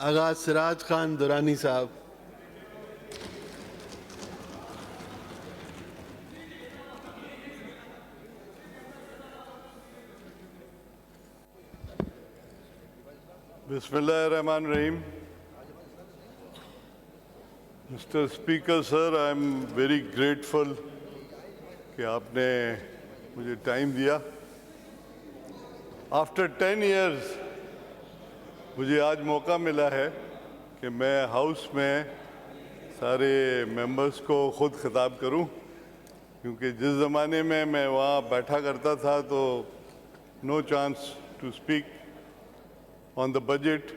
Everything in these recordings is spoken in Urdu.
آغا سراج خان درانی صاحب. بسم اللہ الرحمن الرحیم. Mr. Speaker, sir, I am very grateful کہ آپ نے مجھے ٹائم دیا. After 10 years مجھے آج موقع ملا ہے کہ میں ہاؤس میں سارے ممبرز کو خود خطاب کروں، کیونکہ جس زمانے میں وہاں بیٹھا کرتا تھا تو no chance to speak on the budget.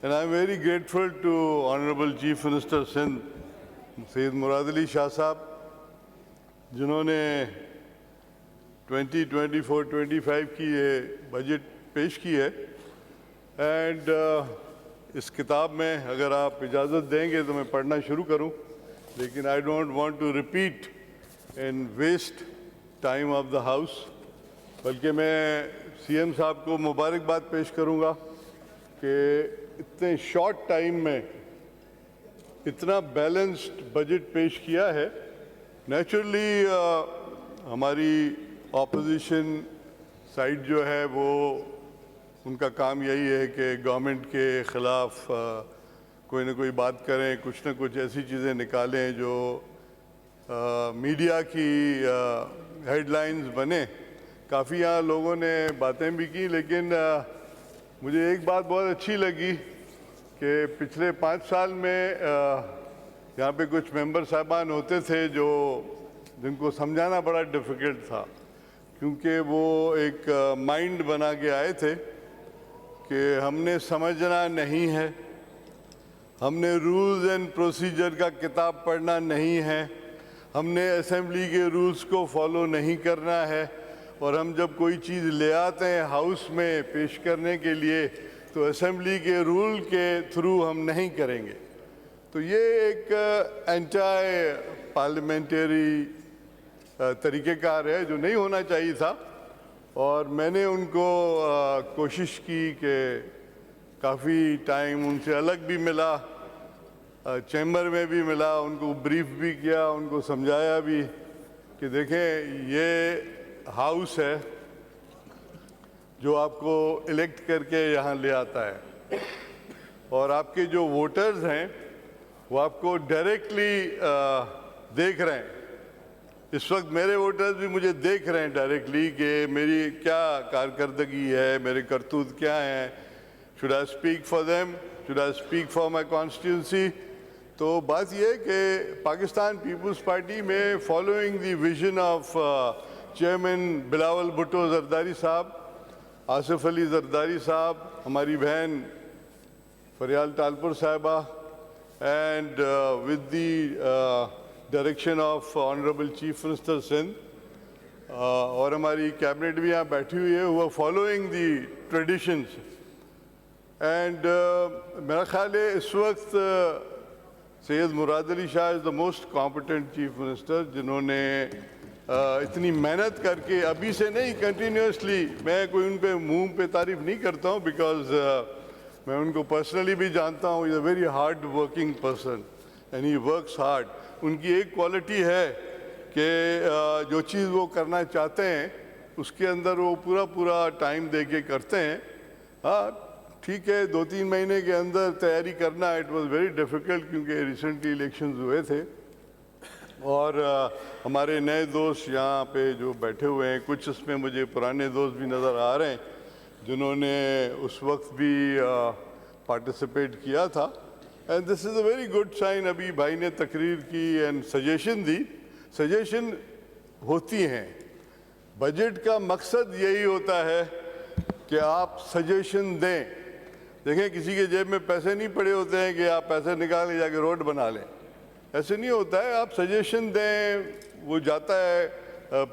And I am very grateful to Honorable Chief Minister Sindh, Syed Murad Ali Shah Sahab, جنہوں نے 2024-25 کی یہ بجٹ پیش کی ہے. اینڈ اس کتاب میں اگر آپ اجازت دیں گے تو میں پڑھنا شروع کروں، لیکن I don't want to repeat and waste time of the house. بلکہ میں سی ایم صاحب کو مبارکباد پیش کروں گا کہ اتنے شارٹ ٹائم میں اتنا بیلنسڈ بجٹ پیش کیا ہے. نیچرلی ہماری اپوزیشن سائڈ جو ہے وہ ان کا کام یہی ہے کہ گورنمنٹ کے خلاف کوئی نہ کوئی بات کریں، کچھ نہ کچھ ایسی چیزیں نکالیں جو میڈیا کی ہیڈ لائنز بنے. کافی یہاں لوگوں نے باتیں بھی کی، لیکن مجھے ایک بات بہت اچھی لگی کہ پچھلے 5 سال میں یہاں پہ کچھ ممبر صاحبان ہوتے تھے جن کو سمجھانا بڑا ڈیفیکلٹ تھا، کیونکہ وہ ایک مائنڈ بنا کے آئے تھے کہ ہم نے سمجھنا نہیں ہے، ہم نے رولز اینڈ پروسیجر کا کتاب پڑھنا نہیں ہے، ہم نے اسمبلی کے رولز کو فالو نہیں کرنا ہے، اور ہم جب کوئی چیز لے آتے ہیں ہاؤس میں پیش کرنے کے لیے تو اسمبلی کے رول کے تھرو ہم نہیں کریں گے. تو یہ ایک اینٹائی پارلیمنٹری طریقہ کار ہے جو نہیں ہونا چاہیے تھا. اور میں نے ان کو کوشش کی کہ کافی ٹائم ان سے الگ بھی ملا، چیمبر میں بھی ملا، ان کو بریف بھی کیا، ان کو سمجھایا بھی کہ دیکھیں یہ ہاؤس ہے جو آپ کو الیکٹ کر کے یہاں لے آتا ہے، اور آپ کے جو ووٹرز ہیں وہ آپ کو ڈائریکٹلی دیکھ رہے ہیں. اس وقت میرے ووٹرز بھی مجھے دیکھ رہے ہیں ڈائریکٹلی کہ میری کیا کارکردگی ہے، میرے کرتوت کیا ہیں. should I speak for them, should I speak for my constituency. تو بات یہ ہے کہ پاکستان پیپلز پارٹی میں following the vision of chairman Bilawal Bhutto Zardari صاحب، آصف علی زرداری صاحب، ہماری بہن فریال ٹالپور صاحبہ، and with the direction of honourable chief minister Sindh, اور ہماری کیبنٹ بھی یہاں بیٹھی ہوئی ہے، وہ فالوئنگ دی ٹریڈیشنز. اینڈ میرا خیال ہے اس وقت Syed Murad Ali Shah is the most competent chief minister, جنہوں نے اتنی محنت کر کے ابھی سے نہیں کنٹینیوسلی، میں کوئی ان پہ منہ پہ تعریف نہیں کرتا ہوں بیکاز میں ان کو پرسنلی بھی جانتا ہوں. Is a very hard working person and he works hard. ان کی ایک کوالٹی ہے کہ جو چیز وہ کرنا چاہتے ہیں اس کے اندر وہ پورا ٹائم دے کے کرتے ہیں. ہاں ٹھیک ہے، 2-3 مہینے کے اندر تیاری کرنا اٹ واز ویری ڈیفیکلٹ، کیونکہ ریسنٹلی الیکشنز ہوئے تھے. اور ہمارے نئے دوست یہاں پہ جو بیٹھے ہوئے ہیں، کچھ اس میں مجھے پرانے دوست بھی نظر آ رہے ہیں جنہوں نے اس وقت بھی پارٹیسپیٹ کیا تھا. And this is a very good sign. ابھی بھائی نے تقریر کی اینڈ سجیشن دی. سجیشن ہوتی ہیں، بجٹ کا مقصد یہی ہوتا ہے کہ آپ سجیشن دیں. دیکھیں کسی کے جیب میں پیسے نہیں پڑے ہوتے ہیں کہ آپ پیسے نکال کے جا کے روڈ بنا لیں، ایسے نہیں ہوتا ہے. آپ سجیشن دیں، وہ جاتا ہے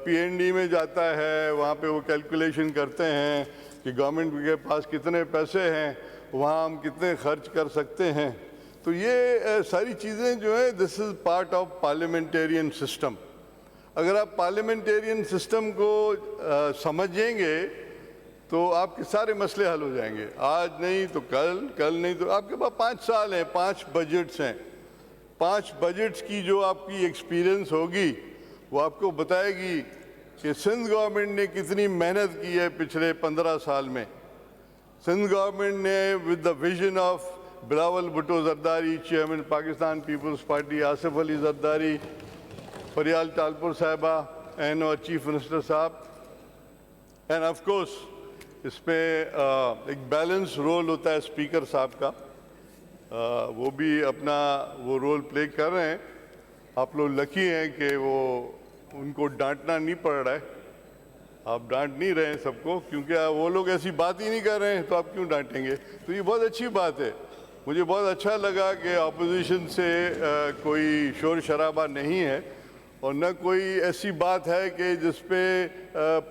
PND میں جاتا ہے، وہاں پہ وہ کیلکولیشن کرتے ہیں کہ گورنمنٹ کے پاس کتنے پیسے ہیں، وہاں ہم کتنے خرچ کر سکتے ہیں. تو یہ ساری چیزیں جو ہیں this is part of parliamentarian system. اگر آپ پارلیمنٹیرین سسٹم کو سمجھیں گے تو آپ کے سارے مسئلے حل ہو جائیں گے. آج نہیں تو کل، کل نہیں تو آپ کے پاس 5 سال ہیں، 5 بجٹس ہیں. 5 بجٹس کی جو آپ کی ایکسپیرینس ہوگی وہ آپ کو بتائے گی کہ سندھ گورنمنٹ نے کتنی محنت کی ہے پچھلے 15 سال میں. سندھ گورنمنٹ نے with the vision of Bilawal Bhutto Zardari, chairman Pakistan Peoples Party, Asif Ali Zardari, Faryal Talpur صاحبہ اینڈ اور چیف منسٹر صاحب، اینڈ آف کورس اس میں ایک بیلنس رول ہوتا ہے اسپیکر صاحب کا، وہ بھی اپنا وہ رول پلے کر رہے ہیں. آپ لوگ لکی ہیں کہ وہ ان کو ڈانٹنا نہیں پڑ رہا ہے. آپ ڈانٹ نہیں رہے ہیں سب کو، کیونکہ وہ لوگ ایسی بات ہی نہیں کر رہے ہیں تو آپ کیوں ڈانٹیں گے. تو یہ بہت اچھی بات ہے. مجھے بہت اچھا لگا کہ اپوزیشن سے کوئی شور شرابہ نہیں ہے، اور نہ کوئی ایسی بات ہے کہ جس پہ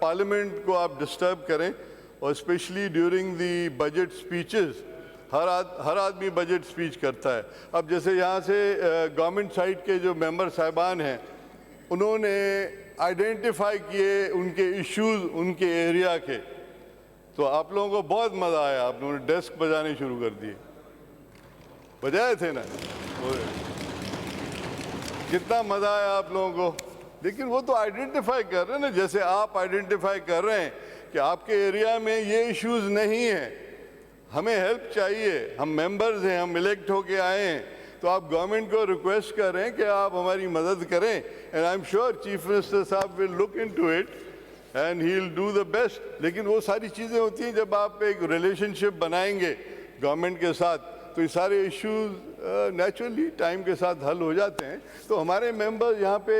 پارلیمنٹ کو آپ ڈسٹرب کریں، اور specially during the budget speeches. ہر آدمی بجٹ اسپیچ کرتا ہے. اب جیسے یہاں سے گورنمنٹ سائڈ کے جو ممبر صاحبان ہیں انہوں نے آئیڈینٹیفائی کیے ان کے ایشوز ان کے ایریا کے، تو آپ لوگوں کو بہت مزہ آیا. آپ لوگوں نے ڈیسک بجانے شروع کر دیے، بجائے تھے نا، کتنا مزہ آیا آپ لوگوں کو. لیکن وہ تو آئیڈینٹیفائی کر رہے ہیں نا، جیسے آپ آئیڈینٹیفائی کر رہے ہیں کہ آپ کے ایریا میں یہ ایشوز نہیں ہیں، ہمیں ہیلپ چاہیے، ہم ممبرز ہیں، ہم الیکٹ ہو کے آئے ہیں، تو آپ گورنمنٹ کو ریکویسٹ کر رہے ہیں کہ آپ ہماری مدد کریں. And I am sure chief minister صاحب will look into it and he will do the best. لیکن وہ ساری چیزیں ہوتی ہیں جب آپ ایک ریلیشن شپ بنائیں گے گورنمنٹ کے ساتھ، تو یہ سارے ایشوز نیچرلی ٹائم کے ساتھ حل ہو جاتے ہیں. تو ہمارے ممبر یہاں پہ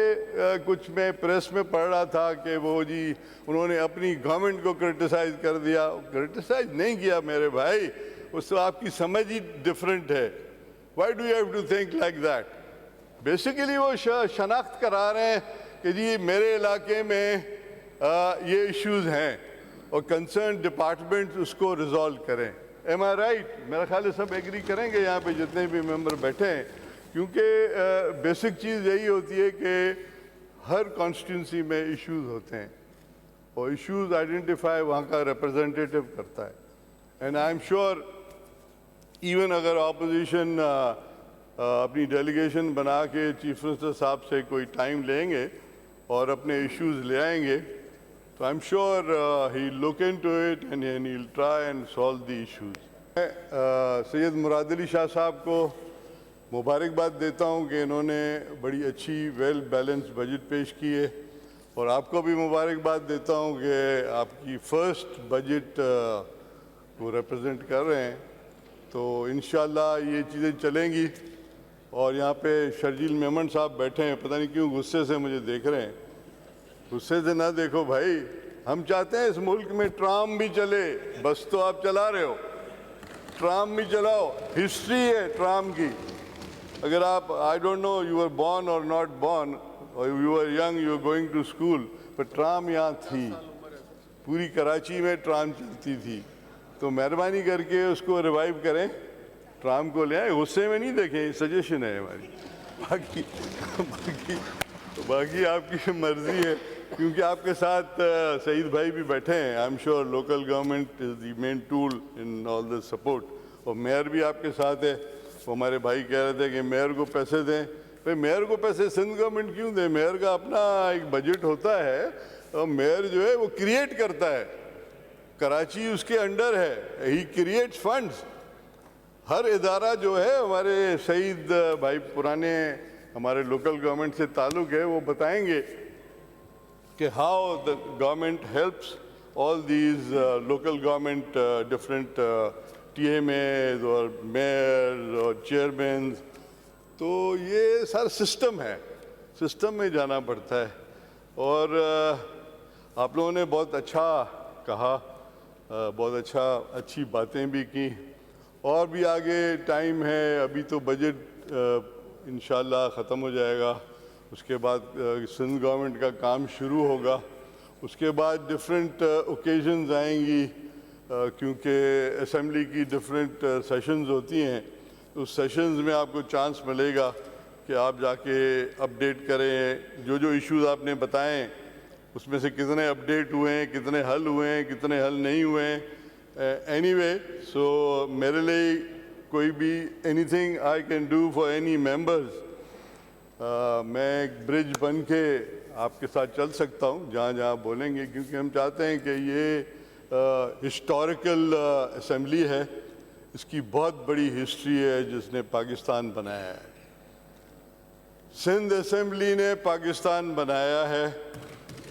کچھ میں پریس میں پڑھ رہا تھا کہ وہ جی انہوں نے اپنی گورنمنٹ کو کرٹیسائز کر دیا. کرٹیسائز نہیں کیا میرے بھائی، اس سے آپ کی سمجھ ہی ڈفرینٹ ہے. Why do you have to think like that? Basically وہ شناخت کرا رہے ہیں کہ جی میرے علاقے میں یہ ایشوز ہیں اور کنسرن ڈپارٹمنٹ اس کو ریزالو کریں. ایم آئی رائٹ؟ میرا خیال ہے سب ایگری کریں گے یہاں پہ جتنے بھی ممبر بیٹھے ہیں، کیونکہ بیسک چیز یہی ہوتی ہے کہ ہر کانسٹیٹوئنسی میں ایشوز ہوتے ہیں، اور ایشوز آئیڈینٹیفائی وہاں کا ریپرزینٹیٹیو کرتا ہے. And I am sure even اگر اپوزیشن اپنی ڈیلیگیشن بنا کے چیف منسٹر صاحب سے کوئی ٹائم لیں گے اور اپنے ایشوز لے آئیں گے، تو I M sure he look into it and he will try and solve the issues. میں سید مراد علی شاہ صاحب کو مبارکباد دیتا ہوں کہ انہوں نے بڑی اچھی ویل بیلنس بجٹ پیش کی ہے، اور آپ کو بھی مبارکباد دیتا ہوں کہ آپ کی فرسٹ بجٹ کو ریپرزینٹ کر رہے ہیں. تو انشاءاللہ یہ چیزیں چلیں گی. اور یہاں پہ شرجیل میمن صاحب بیٹھے ہیں، پتہ نہیں کیوں غصے سے مجھے دیکھ رہے ہیں. غصے سے نہ دیکھو بھائی، ہم چاہتے ہیں اس ملک میں ٹرام بھی چلے، بس تو آپ چلا رہے ہو. ٹرام بھی چلاؤ، ہسٹری ہے ٹرام کی. اگر آپ I don't know you are born or not born, اور you are young, you are going to school, پر ٹرام یہاں تھی، پوری کراچی میں ٹرام چلتی تھی. تو مہربانی کر کے اس کو ریوائیو کریں، ٹرام کو لے آئیں. غصے میں نہیں دیکھیں، سجیشن ہے ہماری. باقی آپ کی مرضی ہے، کیونکہ آپ کے ساتھ سعید بھائی بھی بیٹھے ہیں. I M sure local government is the main tool in all the support. اور میئر بھی آپ کے ساتھ ہے. وہ ہمارے بھائی کہہ رہے تھے کہ میئر کو پیسے دیں. بھائی میئر کو پیسے سندھ گورنمنٹ کیوں دیں؟ میئر کا اپنا ایک بجٹ ہوتا ہے، اور میئر جو ہے وہ کریٹ کرتا ہے. کراچی اس کے انڈر ہے، ہی کریٹس فنڈز. ہر ادارہ جو ہے، ہمارے سعید بھائی پرانے ہمارے لوکل گورنمنٹ سے تعلق ہے، وہ بتائیں گے کہ how the government helps all these local government different T M As اور میئرز اور چیئرمینز. تو یہ سارا سسٹم ہے، سسٹم میں جانا پڑتا ہے. اور آپ لوگوں نے بہت اچھا کہا، بہت اچھی باتیں بھی کی. اور بھی آگے ٹائم ہے، ابھی تو بجٹ انشاءاللہ ختم ہو جائے گا، اس کے بعد سندھ گورنمنٹ کا کام شروع ہوگا. اس کے بعد ڈفرینٹ اوکیزنز آئیں گی، کیونکہ اسمبلی کی ڈفرینٹ سیشنز ہوتی ہیں. اس سیشنز میں آپ کو چانس ملے گا کہ آپ جا کے اپڈیٹ کریں. جو ایشوز آپ نے بتائیں اس میں سے کتنے اپڈیٹ ہوئے ہیں, کتنے حل ہوئے ہیں, کتنے حل نہیں ہوئے ہیں. اینی وے, سو میرے لیے کوئی بھی any thing I can do for any members, میں ایک برج بن کے آپ کے ساتھ چل سکتا ہوں جہاں جہاں بولیں گے, کیونکہ ہم چاہتے ہیں کہ یہ ہسٹوریکل اسمبلی ہے, اس کی بہت بڑی ہسٹری ہے جس نے پاکستان بنایا ہے. سندھ اسمبلی نے پاکستان بنایا ہے,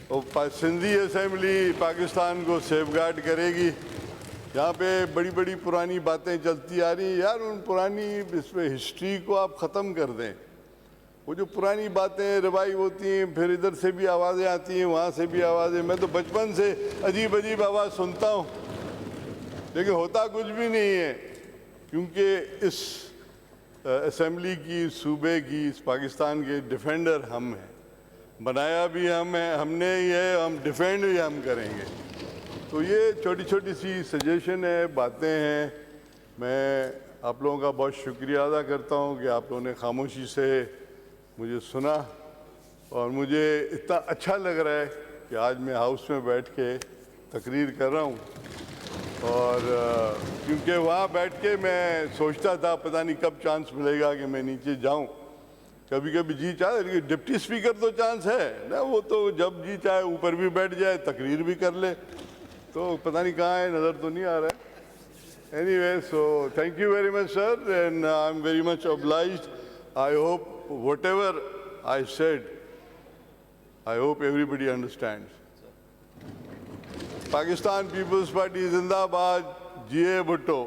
اور سندھی اسمبلی پاکستان کو سیف گارڈ کرے گی. یہاں پہ بڑی بڑی پرانی باتیں چلتی آ رہی ہیں, یار ان پرانی اس میں ہسٹری کو آپ ختم کر دیں. وہ جو پرانی باتیں ریوائیو ہوتی ہیں, پھر ادھر سے بھی آوازیں آتی ہیں, وہاں سے بھی آوازیں, میں تو بچپن سے عجیب عجیب آواز سنتا ہوں, لیکن ہوتا کچھ بھی نہیں ہے, کیونکہ اس اسمبلی کی, صوبے کی, اس پاکستان کے ڈیفینڈر ہم ہیں. بنایا بھی ہم ہیں, ہم نے ہی ہے, ہم ڈیفینڈ بھی ہم کریں گے. تو یہ چھوٹی چھوٹی سی سجیشن ہے, باتیں ہیں. میں آپ لوگوں کا بہت شکریہ ادا کرتا ہوں کہ آپ لوگوں نے خاموشی سے مجھے سنا, اور مجھے اتنا اچھا لگ رہا ہے کہ آج میں ہاؤس میں بیٹھ کے تقریر کر رہا ہوں. اور کیونکہ وہاں بیٹھ کے میں سوچتا تھا پتہ نہیں کب چانس ملے گا کہ میں نیچے جاؤں. کبھی کبھی جی چاہے, ڈپٹی اسپیکر تو چانس ہے نا, وہ تو جب جی چاہے اوپر بھی بیٹھ جائے, تقریر بھی کر لے. تو پتہ نہیں کہاں ہے, نظر تو نہیں آ رہا ہے. Anyway, so thank you very much, sir, and I'm very much obliged. I hope whatever I said, I hope everybody understands. Pakistan People's Party Zindabad, G.A. Bhutto.